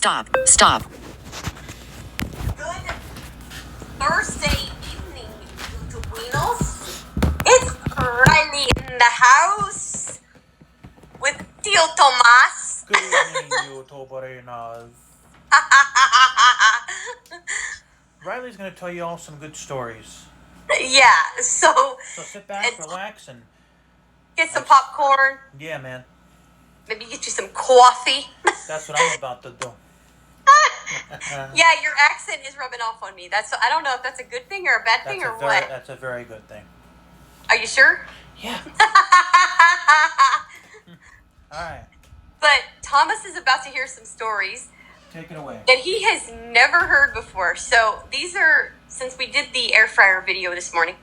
Stop. Good Thursday evening, YouTubinos. It's Riley in the house with Tio Tomas. Good evening, YouTuberinas. Riley's going to tell you all some good stories. Yeah, so sit back, relax, and get some popcorn. Yeah, man. Maybe get you some coffee. That's what I'm about to do. Yeah, your accent is rubbing off on me. I don't know if that's a good thing or a bad thing or what. That's a very good thing. Are you sure? Yeah. All right. But Thomas is about to hear some stories. Take it away. That he has never heard before. So these are, since we did the air fryer video this morning,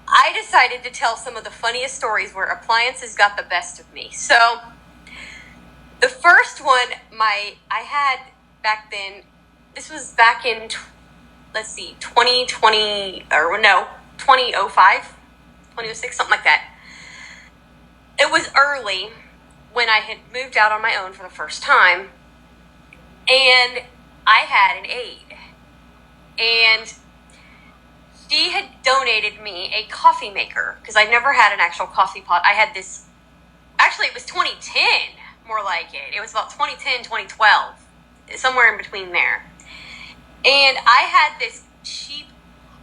I decided to tell some of the funniest stories where appliances got the best of me. So the first one I had back then, this was back in, 2005, 2006, something like that. It was early when I had moved out on my own for the first time, and I had an aide, and she had donated me a coffee maker because I never had an actual coffee pot. I had this, actually it was 2010, more like it. It was about 2010, 2012, somewhere in between there. And I had this cheap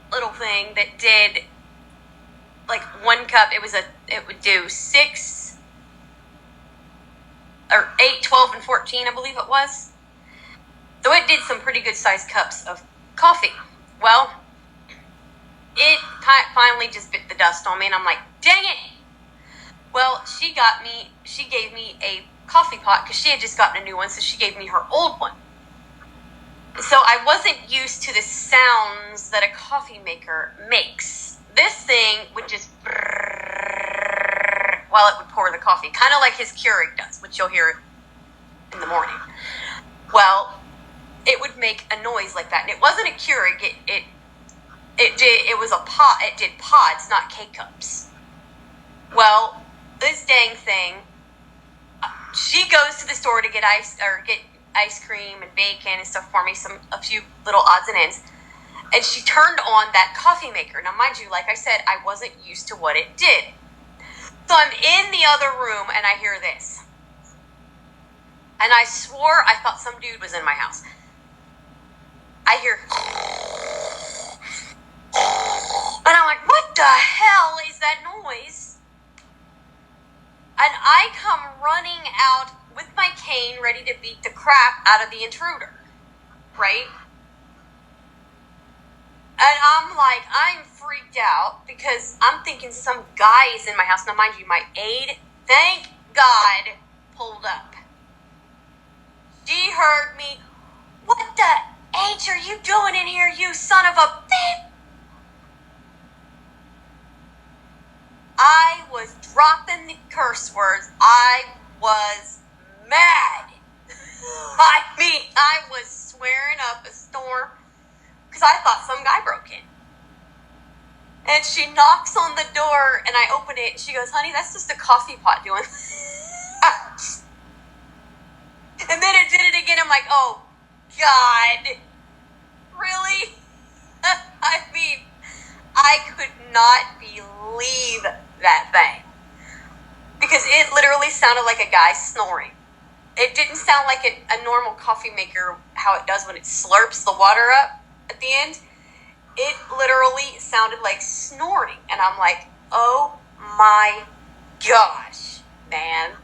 little thing that did like 1 cup. It would do 6 or 8, 12, and 14, I believe it was. So it did some pretty good sized cups of coffee. Well, it finally just bit the dust on me, and I'm like, dang it. Well, she gave me a coffee pot because she had just gotten a new one, so she gave me her old one. So I wasn't used to the sounds that a coffee maker makes. This thing would just brrrr while it would pour the coffee, kind of like his Keurig does, which you'll hear in the morning. Well, it would make a noise like that, and it wasn't a Keurig. It was a pot. It did pods, not K-cups. Well, this dang thing, she goes to the store to get ice cream and bacon and stuff for me, a few little odds and ends. And she turned on that coffee maker. Now, mind you, like I said, I wasn't used to what it did. So I'm in the other room and I hear this. And I swore I thought some dude was in my house. I hear, and I'm like, what the hell is that noise? And I come running out with my cane ready to beat the crap out of the intruder, right? And I'm freaked out because I'm thinking some guy is in my house. Now, mind you, my aide, thank God, pulled up. She heard me. What the H are you doing in here, you son of a bitch? I was dropping the curse words. I was mad. I was swearing up a storm because I thought some guy broke in. And she knocks on the door and I open it and she goes, honey, that's just a coffee pot doing And then it did it again. I'm like, oh, God. Really? I could not believe that thing. Because it literally sounded like a guy snoring. It didn't sound like a normal coffee maker, how it does when it slurps the water up at the end. It literally sounded like snoring. And I'm like, oh my gosh, man.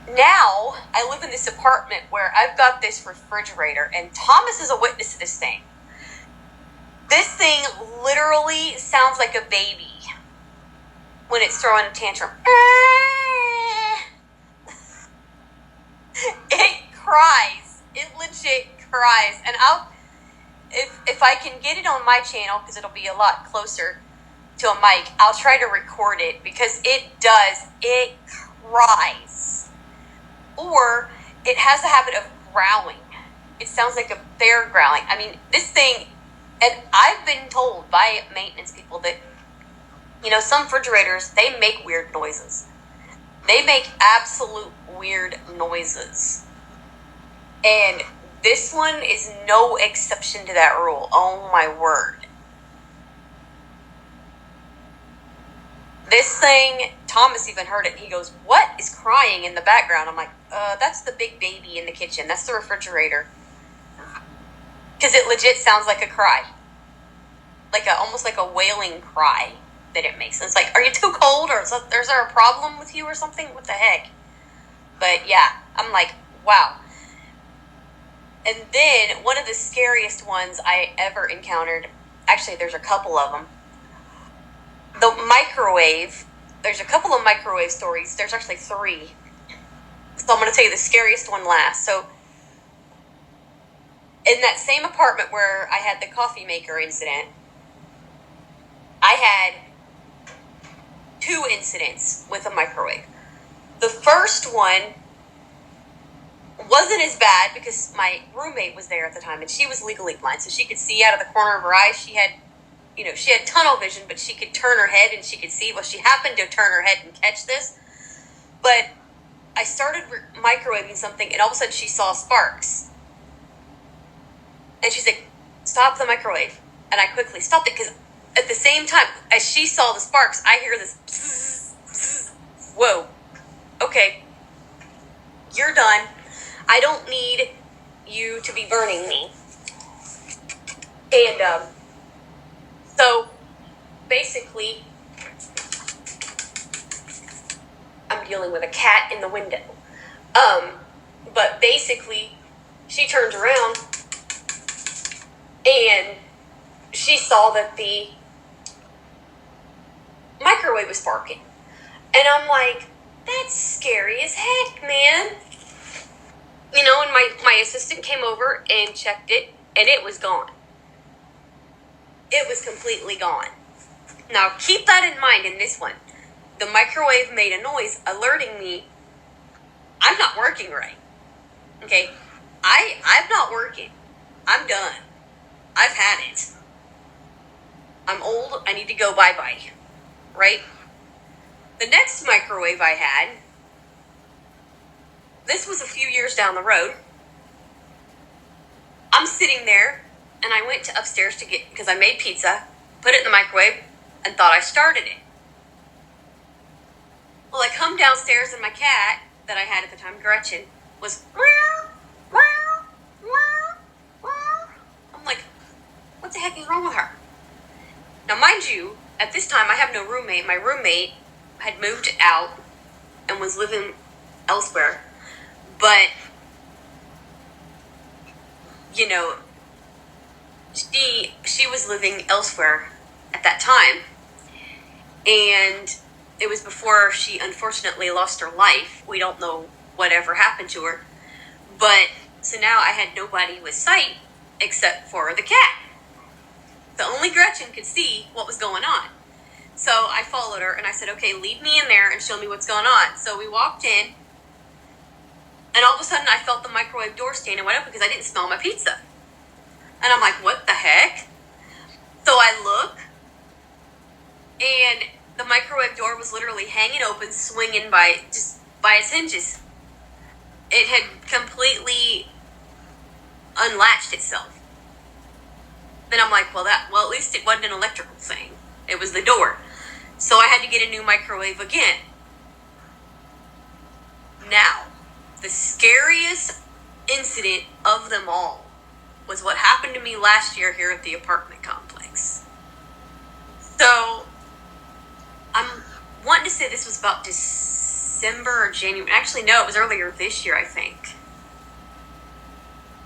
Now, I live in this apartment where I've got this refrigerator, and Thomas is a witness to this thing. This thing literally sounds like a baby when it's throwing a tantrum. It cries. It legit cries. And if I can get it on my channel, because it'll be a lot closer to a mic, I'll try to record it because it does. It cries. Or it has a habit of growling. It sounds like a bear growling. I mean, this thing, and I've been told by maintenance people that, some refrigerators, they make weird noises. They make absolute weird noises. And this one is no exception to that rule. Oh my word. This thing, Thomas even heard it. He goes, "What is crying in the background?" I'm like, that's the big baby in the kitchen. That's the refrigerator. Because it legit sounds like a cry. Almost like a wailing cry that it makes. And it's like, are you too cold? Or is there a problem with you or something? What the heck? But yeah, I'm like, wow. And then one of the scariest ones I ever encountered, actually there's a couple of them. The microwave, there's a couple of microwave stories. There's actually 3. So I'm going to tell you the scariest one last. So in that same apartment where I had the coffee maker incident, I had 2 incidents with a microwave. The first one wasn't as bad because my roommate was there at the time and she was legally blind, so she could see out of the corner of her eye. She had tunnel vision, but she could turn her head and she could see. Well, she happened to turn her head and catch this. But I started microwaving something and all of a sudden she saw sparks. And she's like, "Stop the microwave." And I quickly stopped it because at the same time as she saw the sparks, I hear this bzz, bzz. Whoa. Okay. You're done. I don't need you to be burning me. And so basically, I'm dealing with a cat in the window. But basically, she turns around and she saw that the microwave was sparking. And I'm like, that's scary as heck, man. And my assistant came over and checked it, and it was gone. It was completely gone. Now, keep that in mind in this one. The microwave made a noise alerting me I'm not working right. Okay? I'm not working. I'm done. I've had it. I'm old. I need to go bye-bye. Right? The next microwave I had, this was a few years down the road. I'm sitting there, and I went to upstairs because I made pizza, put it in the microwave, and thought I started it. Well, I come downstairs, and my cat that I had at the time, Gretchen, was meow, meow, meow, meow. I'm like, what the heck is wrong with her? Now, mind you, at this time, I have no roommate. My roommate had moved out and was living elsewhere. But, she was living elsewhere at that time. And it was before she unfortunately lost her life. We don't know whatever happened to her. But, so now I had nobody with sight except for the cat. So only Gretchen could see what was going on. So I followed her and I said, okay, lead me in there and show me what's going on. So we walked in. And all of a sudden, I felt the microwave door stand and went up because I didn't smell my pizza. And I'm like, what the heck? So I look, and the microwave door was literally hanging open, swinging by its hinges. It had completely unlatched itself. Then I'm like, well, at least it wasn't an electrical thing. It was the door. So I had to get a new microwave again. Now, the scariest incident of them all was what happened to me last year here at the apartment complex. So, I'm wanting to say this was about December or January. Actually, no, it was earlier this year, I think.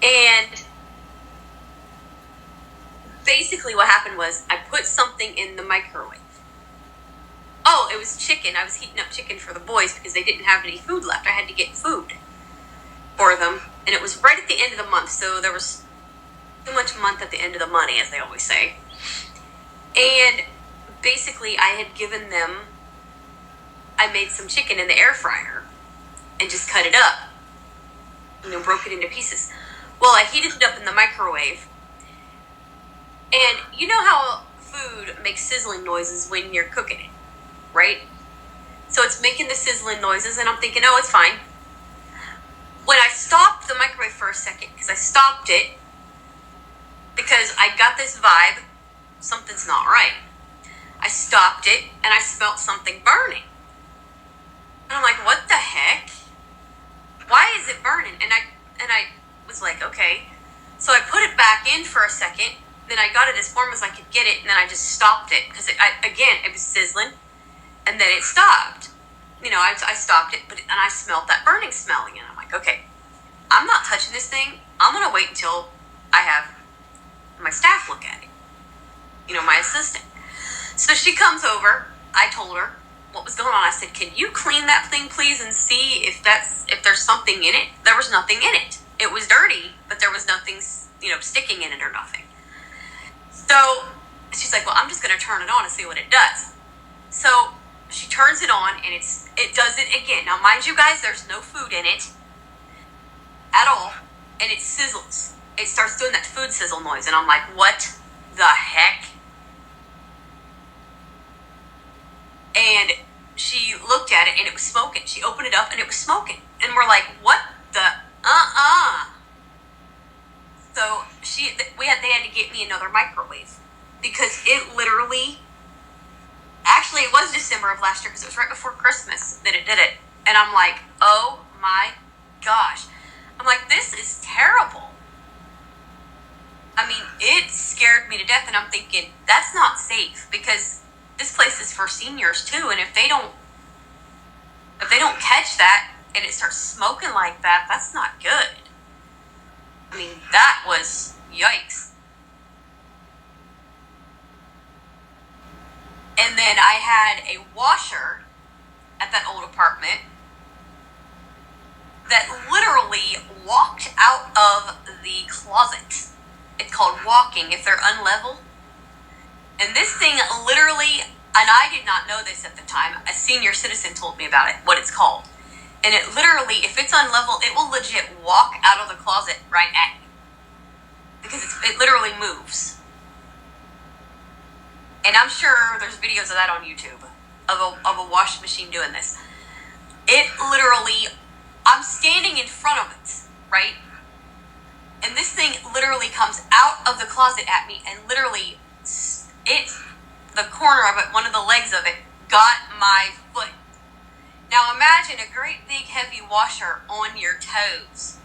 And basically what happened was I put something in the microwave. Oh, it was chicken. I was heating up chicken for the boys because they didn't have any food left. I had to get food for them. And it was right at the end of the month, so there was too much month at the end of the money, as they always say. And basically, I had given them, I made some chicken in the air fryer and just cut it up. Broke it into pieces. Well, I heated it up in the microwave. And you know how food makes sizzling noises when you're cooking it, right? So it's making the sizzling noises, and I'm thinking, oh, it's fine. When I stopped the microwave for a second, because I stopped it, because I got this vibe, something's not right. I stopped it, and I smelled something burning. And I'm like, what the heck? Why is it burning? And I was like, okay. So I put it back in for a second, then I got it as warm as I could get it, and then I just stopped it, because it was sizzling, and then it stopped. I stopped it, and I smelled that burning smell again. I'm like, okay, I'm not touching this thing. I'm going to wait until I have my staff look at it. My assistant. So she comes over. I told her what was going on. I said, can you clean that thing, please, and see if there's something in it? There was nothing in it. It was dirty, but there was nothing, sticking in it or nothing. So she's like, well, I'm just going to turn it on and see what it does. So she turns it on, and it does it again. Now, mind you guys, there's no food in it at all, and it sizzles. It starts doing that food sizzle noise, and I'm like, what the heck? And she looked at it, and it was smoking. She opened it up, and it was smoking. And we're like, what the So they had to get me another microwave, because it literally, actually it was December of last year, because it was right before Christmas that it did it. And I'm like, oh my gosh. I'm like, this is terrible. I mean, it scared me to death, and I'm thinking, that's not safe, because this place is for seniors too, and if they don't catch that and it starts smoking like that, that's not good. I mean, that was yikes. And then I had a washer at that old apartment that literally walked out of the closet. It's called walking if they're unlevel. And this thing literally, and I did not know this at the time, a senior citizen told me about it, what it's called. And it literally, if it's unlevel, it will legit walk out of the closet right at you. Because it literally moves. And I'm sure there's videos of that on YouTube, of a washing machine doing this. It literally, I'm standing in front of it, right? And this thing literally comes out of the closet at me, and literally, the corner of it, one of the legs of it, got my foot. Now imagine a great big heavy washer on your toes.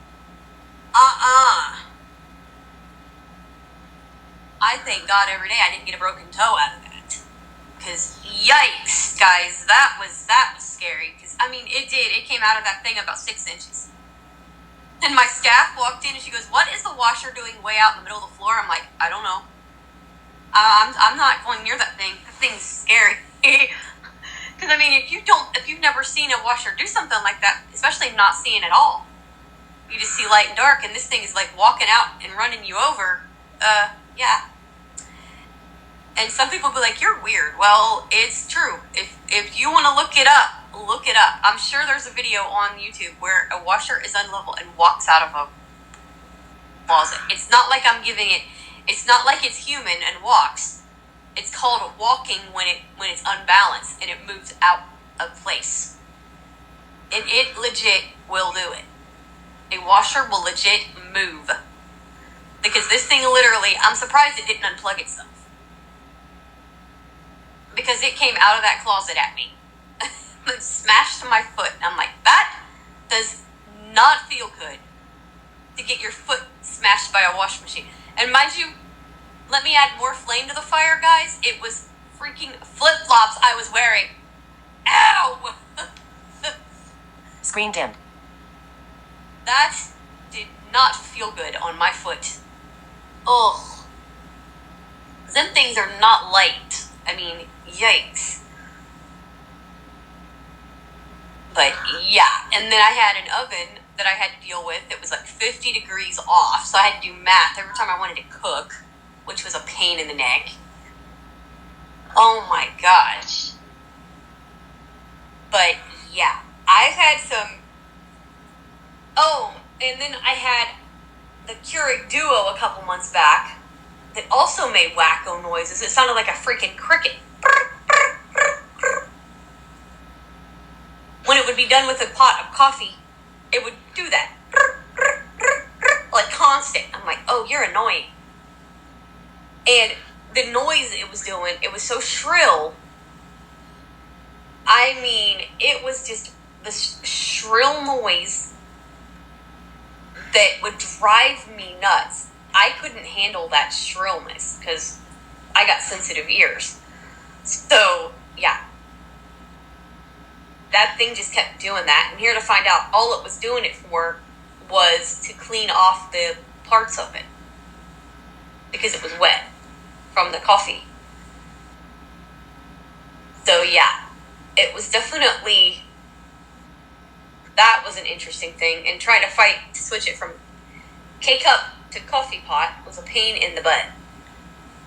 I thank God every day I didn't get a broken toe out of that. Because yikes, guys, that was scary. Because, I mean, it came out of that thing about 6 inches. And my staff walked in and she goes, what is the washer doing way out in the middle of the floor? I'm like, I don't know. I'm not going near that thing. That thing's scary. Because, I mean, if you've never seen a washer do something like that, especially not seeing it all, you just see light and dark, and this thing is like walking out and running you over. Yeah. And some people will be like, you're weird. Well, it's true. If you want to look it up, look it up. I'm sure there's a video on YouTube where a washer is unlevel and walks out of a closet. It's not like it's not like it's human and walks. It's called walking when it's unbalanced and it moves out of place. And it legit will do it. A washer will legit move. Because this thing literally, I'm surprised it didn't unplug itself. Because it came out of that closet at me. It smashed my foot. And I'm like, that does not feel good to get your foot smashed by a washing machine. And mind you, let me add more flame to the fire, guys. It was freaking flip-flops I was wearing. Ow! Screen dimmed. That did not feel good on my foot. Ugh. Them things are not light. I mean, yikes. But yeah, and then I had an oven that I had to deal with. It was like 50 degrees off, so I had to do math every time I wanted to cook, which was a pain in the neck. Oh my gosh. But yeah, I've had some... Oh, and then I had the Keurig Duo a couple months back that also made wacko noises. It sounded like a freaking cricket. would be done with a pot of coffee, it would do that. Like constant. I'm like, oh, you're annoying. And the noise it was doing, it was so shrill. I mean, it was just this shrill noise that would drive me nuts. I couldn't handle that shrillness because I got sensitive ears. So, yeah. That thing just kept doing that. And here to find out, all it was doing it for was to clean off the parts of it. Because it was wet from the coffee. So, yeah. It was definitely... That was an interesting thing. And trying to fight to switch it from K-cup to coffee pot was a pain in the butt.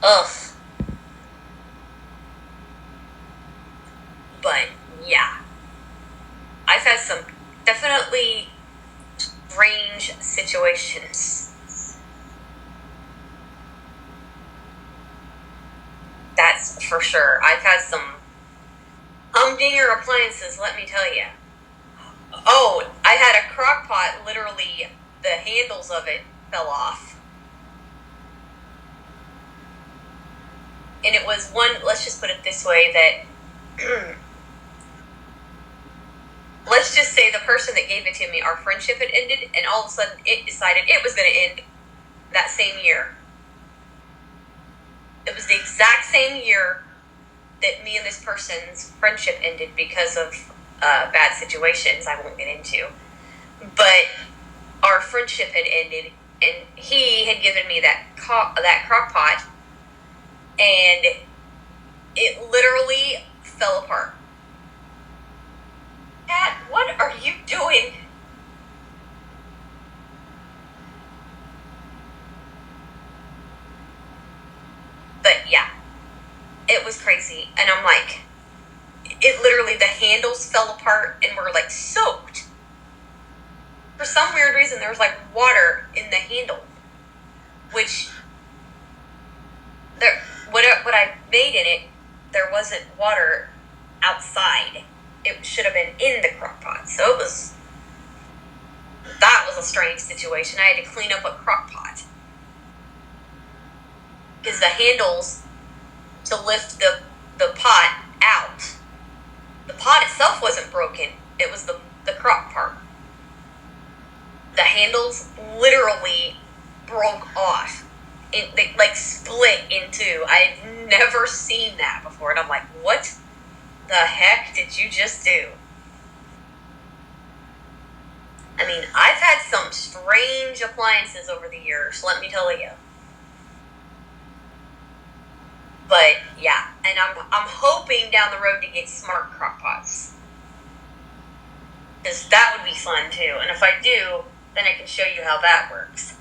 Ugh. But, yeah. I've had some definitely strange situations. That's for sure. I've had some humdinger appliances, let me tell you. Oh, I had a crock pot, literally, the handles of it fell off. And it was one, let's just put it this way, that... Let's just say the person that gave it to me, our friendship had ended, and all of a sudden it decided it was going to end that same year. It was the exact same year that me and this person's friendship ended because of bad situations I won't get into. But our friendship had ended, and he had given me that crock pot, and it literally fell apart. Kat, what are you doing? But yeah, it was crazy. And I'm like, it literally, the handles fell apart and were like soaked. For some weird reason, there was like water in the handle, which what I made in it, there wasn't water outside. It should have been in the crock pot. So that was a strange situation. I had to clean up a crock pot. Because the handles to lift the pot out. The pot itself wasn't broken. It was the crock part. The handles literally broke off. They like split in two. I had never seen that before. And I'm like, what the heck did you just do? I mean, I've had some strange appliances over the years, let me tell you. But yeah, and I'm hoping down the road to get smart crock pots, because that would be fun too. And if I do, then I can show you how that works.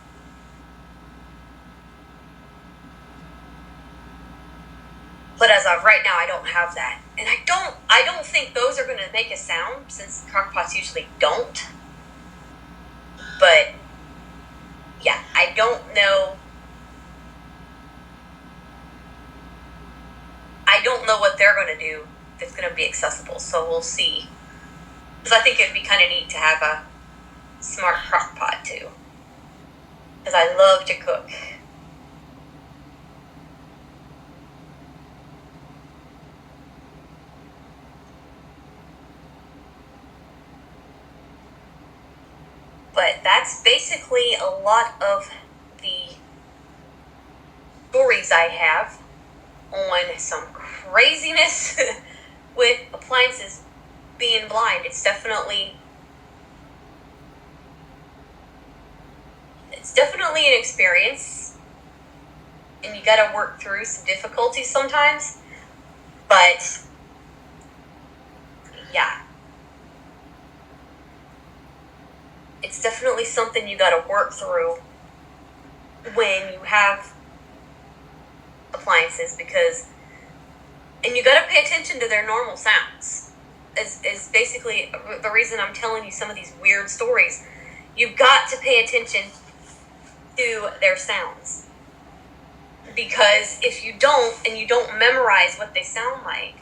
But as of right now, I don't have that. And I don't think those are going to make a sound, since crock pots usually don't. But yeah, I don't know. I don't know what they're going to do that's going to be accessible, so we'll see. Because I think it'd be kind of neat to have a smart crock pot too. Because I love to cook. But that's basically a lot of the stories I have on some craziness with appliances being blind. It's definitely an experience, and you gotta work through some difficulties sometimes. But yeah, it's definitely something you gotta work through when you have appliances, and you gotta pay attention to their normal sounds. Is basically the reason I'm telling you some of these weird stories. You've got to pay attention to their sounds, because if you don't, and you don't memorize what they sound like,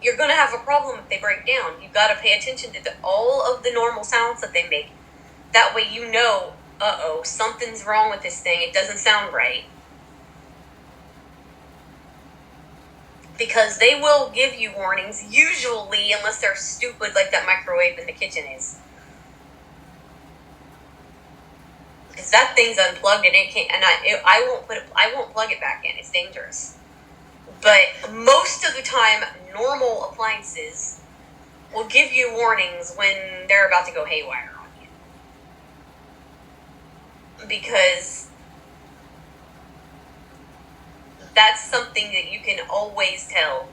you're going to have a problem if they break down. You've got to pay attention to all of the normal sounds that they make. That way you know, uh-oh, something's wrong with this thing. It doesn't sound right. Because they will give you warnings, usually, unless they're stupid like that microwave in the kitchen is. Because that thing's unplugged and it can't, and I won't plug it back in. It's dangerous. But most of the time, normal appliances will give you warnings when they're about to go haywire on you. Because that's something that you can always tell.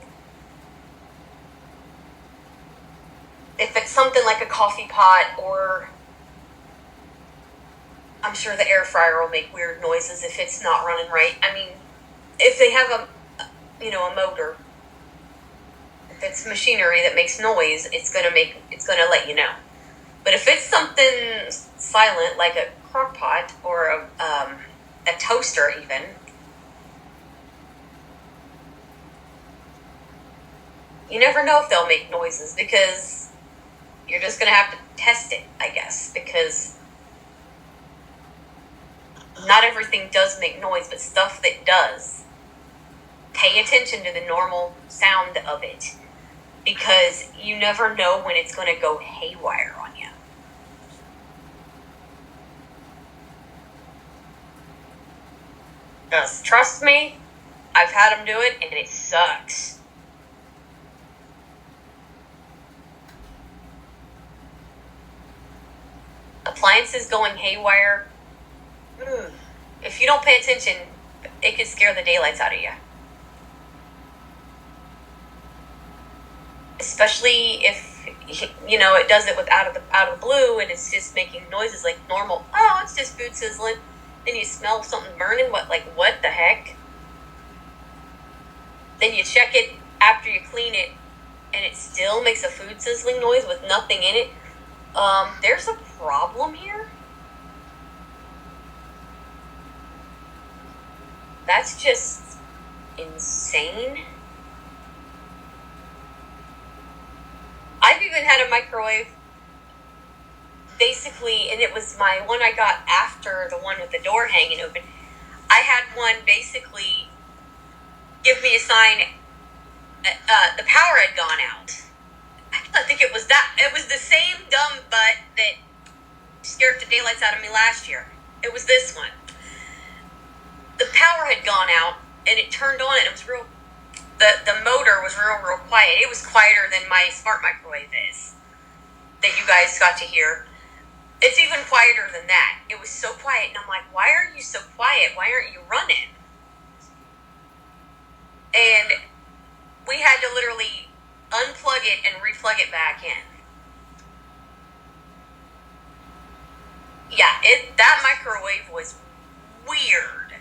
If it's something like a coffee pot, or I'm sure the air fryer will make weird noises if it's not running right. I mean, if they have a motor, if it's machinery that makes noise, it's gonna let you know. But if it's something silent, like a crock pot or a toaster even, you never know if they'll make noises, because you're just gonna have to test it, I guess, because not everything does make noise, but stuff that does, pay attention to the normal sound of it, because you never know when it's going to go haywire on you. Just trust me, I've had them do it, and it sucks. Appliances going haywire, if you don't pay attention, it could scare the daylights out of you. Especially if it does it out of the blue, and it's just making noises like normal. Oh, it's just food sizzling. Then you smell something burning. What the heck? Then you check it after you clean it, and it still makes a food sizzling noise with nothing in it. There's a problem here. That's just insane. I've even had a microwave, basically, and it was my one I got after the one with the door hanging open. I had one basically give me a sign the power had gone out. I think it was the same dumb butt that scared the daylights out of me last year. It was this one. The power had gone out, and it turned on, and it was real. The motor was real quiet. It was quieter than my smart microwave is, that you guys got to hear. It's even quieter than that. It was so quiet, and I'm like, why are you so quiet? Why aren't you running? And we had to literally unplug it and replug it back in. Yeah, that microwave was weird.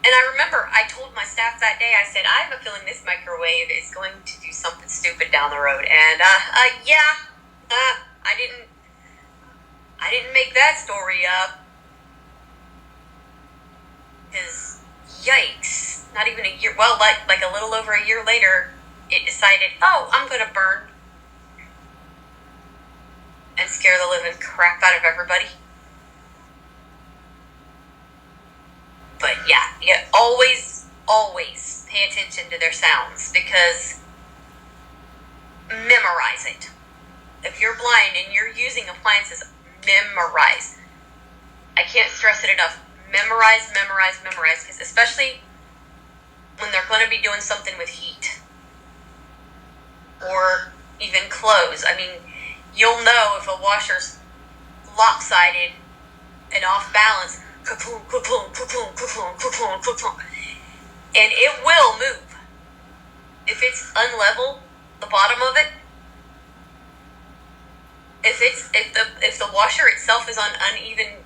And I remember I told my staff that day, I said, I have a feeling this microwave is going to do something stupid down the road. And, I didn't make that story up. Because, yikes, not even a year, well, like a little over a year later, it decided, I'm going to burn and scare the living crap out of everybody. But yeah, you always pay attention to their sounds, because memorize it. If you're blind and you're using appliances, memorize. I can't stress it enough. Memorize, because especially when they're going to be doing something with heat or even clothes. I mean, you'll know if a washer's lopsided and off balance, and it will move. If it's unlevel, the bottom of it, if the washer itself is on uneven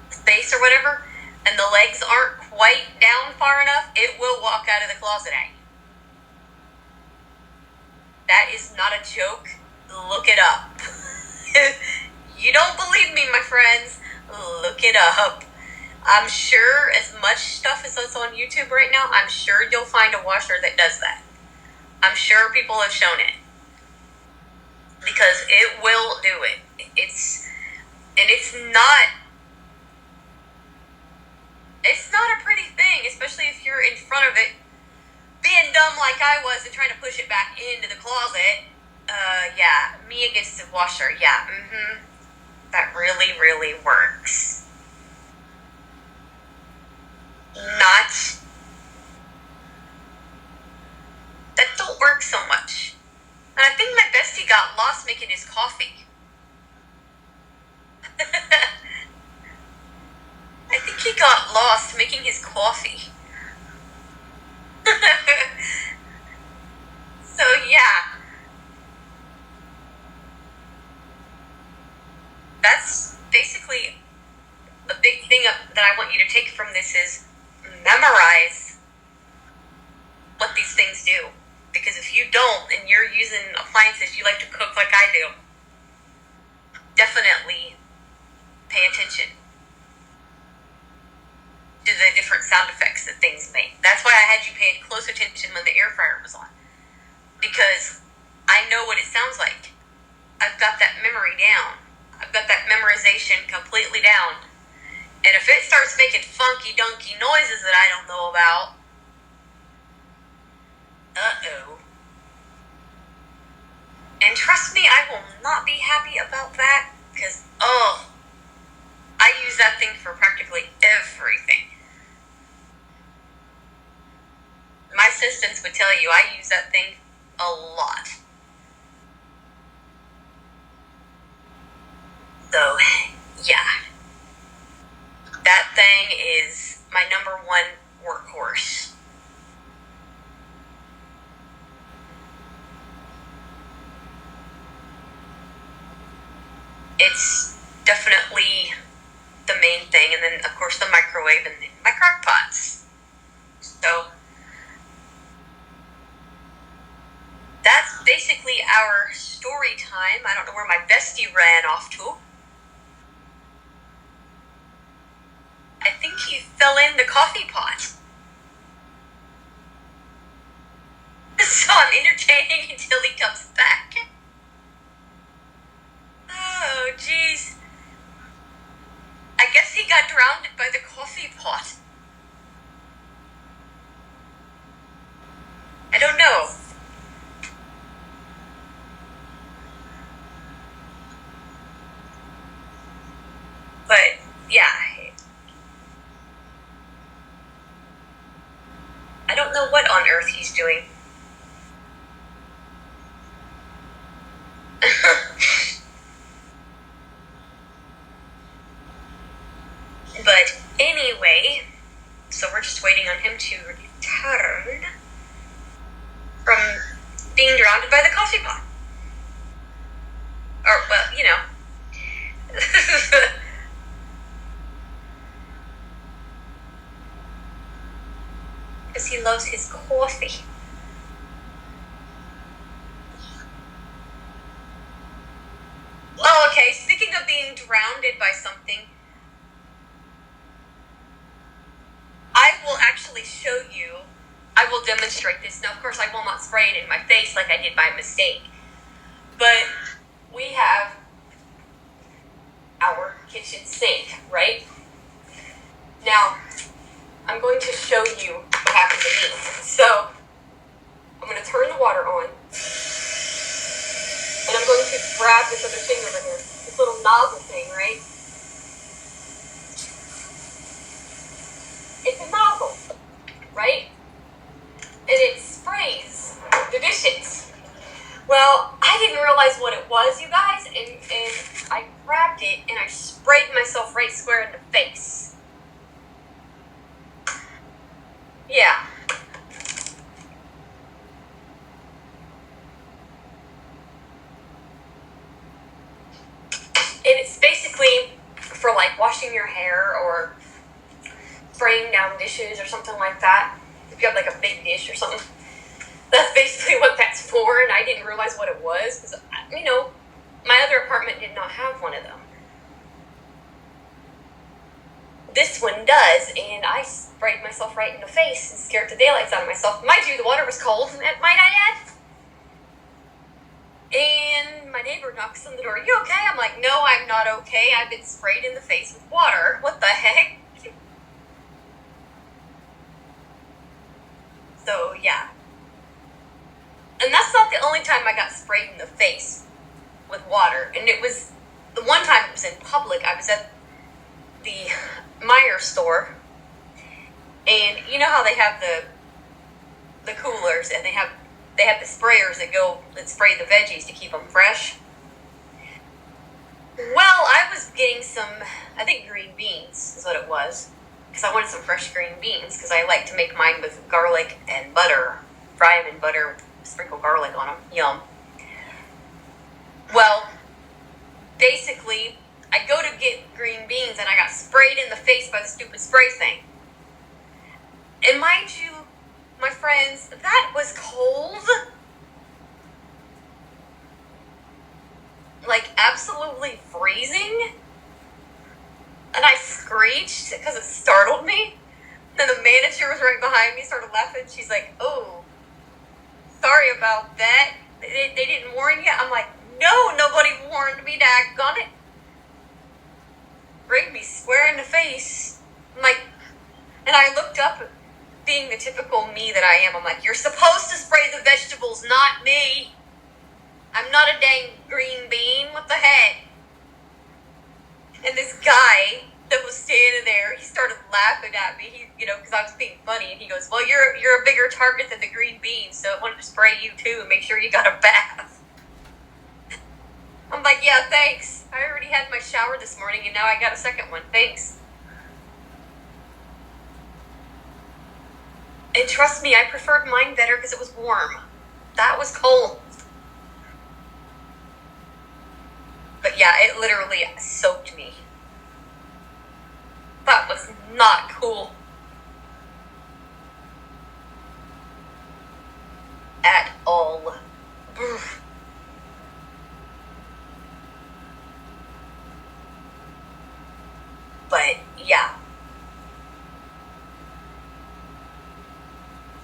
space or whatever, and the legs aren't quite down far enough, it will walk out of the closet at you. That is not a joke. Look it up. You don't believe me, my friends? Look it up. I'm sure as much stuff as that's on YouTube right now, I'm sure you'll find a washer that does that. I'm sure people have shown it. Because it will do it. It's not a pretty thing, especially if you're in front of it, being dumb like I was and trying to push it back into the closet. Yeah, me against the washer. Yeah, that really, really works. Not. That don't work so much. And I think my bestie got lost making his coffee. I think he got lost making his coffee. So, yeah. That's basically the big thing that I want you to take from this is memorize what these things do. Because if you don't, and you're using appliances, you like to cook like I do, definitely pay attention to the different sound effects that things make. That's why I had you pay close attention when the air fryer was on. Because I know what it sounds like. I've got that memory down. I've got that memorization completely down. And if it starts making funky dunky noises that I don't know about, uh-oh. And trust me, I will not be happy about that, because, I use that thing for practically everything. My assistants would tell you I use that thing a lot. So, yeah. That thing is my number one workhorse. It's definitely the main thing, and then of course the microwave and then my crock pots. So that's basically our story time. I don't know where my bestie ran off to. I think he fell in the coffee pot. So I'm entertaining until he comes back. Oh, jeez. I guess he got drowned by the coffee pot. I don't know. But, yeah. I don't know what on earth he's doing. But anyway, so we're just waiting on him to return from being drowned by the coffee pot. Or, well, you know. Because he loves his coffee. Oh, okay, speaking of being drowned by something, I will actually show you, I will demonstrate this. Now, of course, I will not spray it in my face like I did by mistake. But we have our kitchen sink, right? Now, I'm going to show you what happened to me. So, I'm going to turn the water on. And I'm going to grab this other thing over here. This little nozzle thing, right? It's a nozzle, right? And it sprays the dishes. Well, I didn't realize what it was, you guys, and I grabbed it and I sprayed myself right square in the face. Yeah. And it's basically for like washing your hair or spraying down dishes or something like that. If you have like a big dish or something. That's basically what that's for, and I didn't realize what it was because, you know, my other apartment did not have one of them. This one does, and I sprayed myself right in the face and scared the daylights out of myself. Mind you, the water was cold, might I add? my neighbor knocks on the door. You okay? I'm like, no, I'm not okay. I've been sprayed in the face with water. What the heck? So, yeah. And that's not the only time I got sprayed in the face with water. And it was, the one time it was in public. I was at the Meijer store. And you know how they have the coolers and they have the sprayers that spray the veggies to keep them fresh. Well, I was getting some, I think green beans is what it was. Because I wanted some fresh green beans because I like to make mine with garlic and butter. Fry them in butter, sprinkle garlic on them. Yum. Well, basically, I go to get green beans and I got sprayed in the face by the stupid spray thing. And mind you, my friends, that was cold. Like, absolutely freezing. And I screeched because it startled me. Then the manager was right behind me, started laughing. She's like, oh, sorry about that. They didn't warn you? I'm like, no, nobody warned me, daggone it. Sprayed me square in the face. I'm like, and I looked up, being the typical me that I am. I'm like, you're supposed to spray the vegetables, not me. I'm not a dang green bean. What the heck? And this guy that was standing there, he started laughing at me, because I was being funny. And he goes, well, you're a bigger target than the green beans, so it wanted to spray you too and make sure you got a bath. I'm like, yeah, thanks. I already had my shower this morning, and now I got a second one. Thanks. And trust me, I preferred mine better because it was warm. That was cold. But yeah, it literally soaked me. That was not cool. At all. But yeah.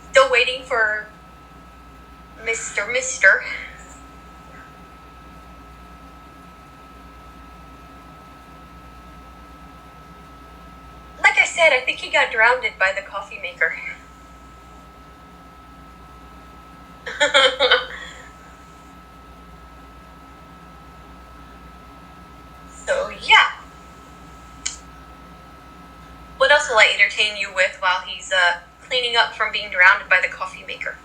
Still waiting for Mr. Like I said, I think he got drowned by the coffee maker. So, yeah. What else will I entertain you with while he's cleaning up from being drowned by the coffee maker?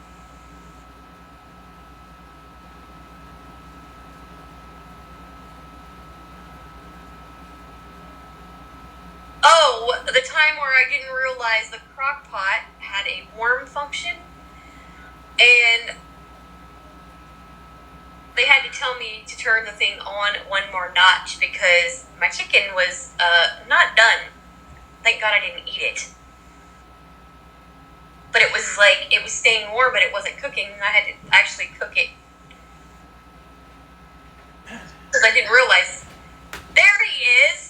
Oh, the time where I didn't realize the crock pot had a warm function, and they had to tell me to turn the thing on one more notch because my chicken was not done. Thank God I didn't eat it. But it was like, it was staying warm, but it wasn't cooking, and I had to actually cook it. Because I didn't realize. There he is!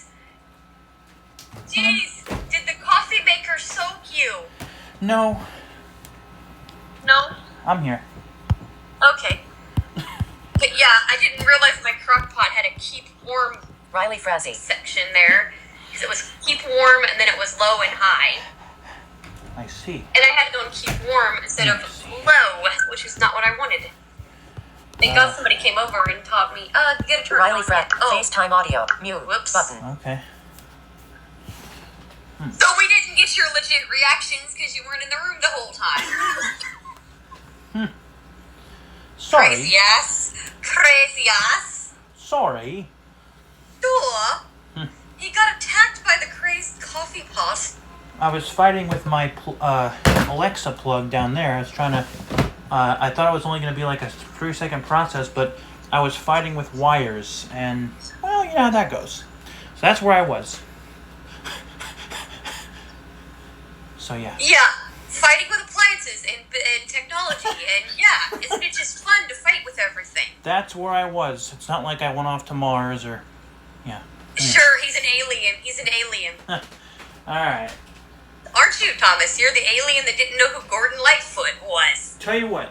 Jeez, did the coffee maker soak you? No. No? I'm here. Okay. But yeah, I didn't realize my crock pot had a keep warm Riley Frazzy section there. Because it was keep warm and then it was low and high. I see. And I had it on keep warm instead of low, which is not what I wanted. Thank God somebody came over and taught me, you gotta turn Riley it on. Frazzy Oh, FaceTime audio mute whoops. button. Okay. So we didn't get your legit reactions because you weren't in the room the whole time. Sorry. Crazy ass. Sorry. Sure. He got attacked by the crazed coffee pot. I was fighting with my Alexa plug down there. I was trying to... I thought it was only going to be like a 3-second process, but I was fighting with wires, and, well, you know how that goes. So that's where I was. So, yeah. Yeah, fighting with appliances and technology, and yeah, isn't it just fun to fight with everything? That's where I was. It's not like I went off to Mars or... Yeah. Sure, he's an alien. He's an alien. Alright. Aren't you, Thomas? You're the alien that didn't know who Gordon Lightfoot was. tell you what.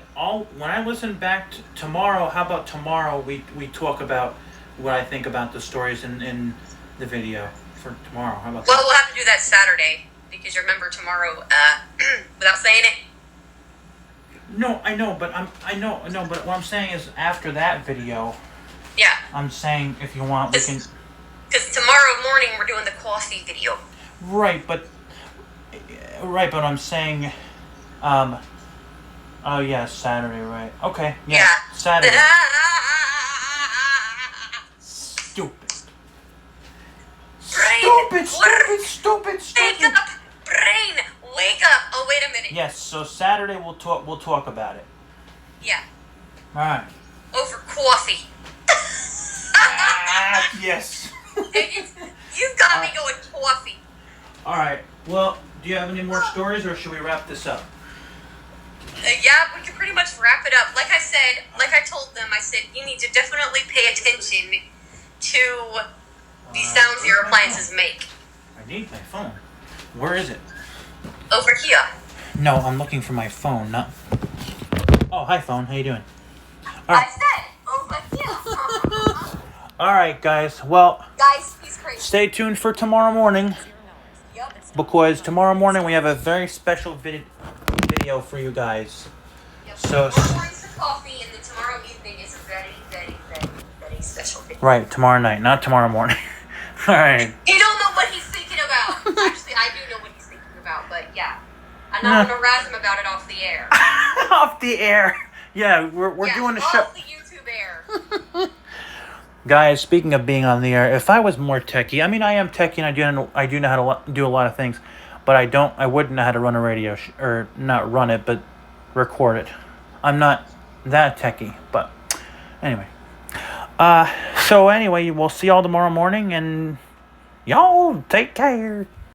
When I listen back tomorrow, how about tomorrow we talk about what I think about the stories in the video for tomorrow. How about Well, that? we'll have to do that Saturday because you remember tomorrow. Without saying it. No, I know, but but what I'm saying is after that video. Yeah. I'm saying if you want, we can. Because tomorrow morning we're doing the coffee video. Right, but I'm saying, oh yeah, Saturday, right? Okay, yeah. Saturday. Stupid. Brain. Stupid. Wake up, brain. Wake up. Oh, wait a minute. Yes. So Saturday we'll talk about it. Yeah. All right. Over coffee. Yes. You've got me going coffee. All right. Well, do you have any more stories, or should we wrap this up? Yeah, we can pretty much wrap it up. Like I told them, I said, you need to definitely pay attention to the sounds your appliances make. I need my phone. Where is it? Over here. No, I'm looking for my phone, not... Oh, hi, phone. How you doing? All I right. said, over here. All right, guys. Well, Guys, he's crazy. stay tuned for tomorrow morning. Yep. Because tomorrow morning we have a very special video for you guys. Yep. So... Tomorrow morning's the coffee, and then tomorrow evening is a very, very, very, very special video. Right, tomorrow night, not tomorrow morning. All right. You don't know what he's thinking about. Actually, I do know what he's thinking about, but yeah. I'm not going to razz him about it off the air. Off the air. Yeah, we're doing a show. Off the YouTube air. Guys, speaking of being on the air, if I was more techie, I mean, I am techie and I do know how to do a lot of things, but I wouldn't know how to run a radio or not run it, but record it. I'm not that techie, but anyway. So anyway, we'll see y'all tomorrow morning, and y'all take care.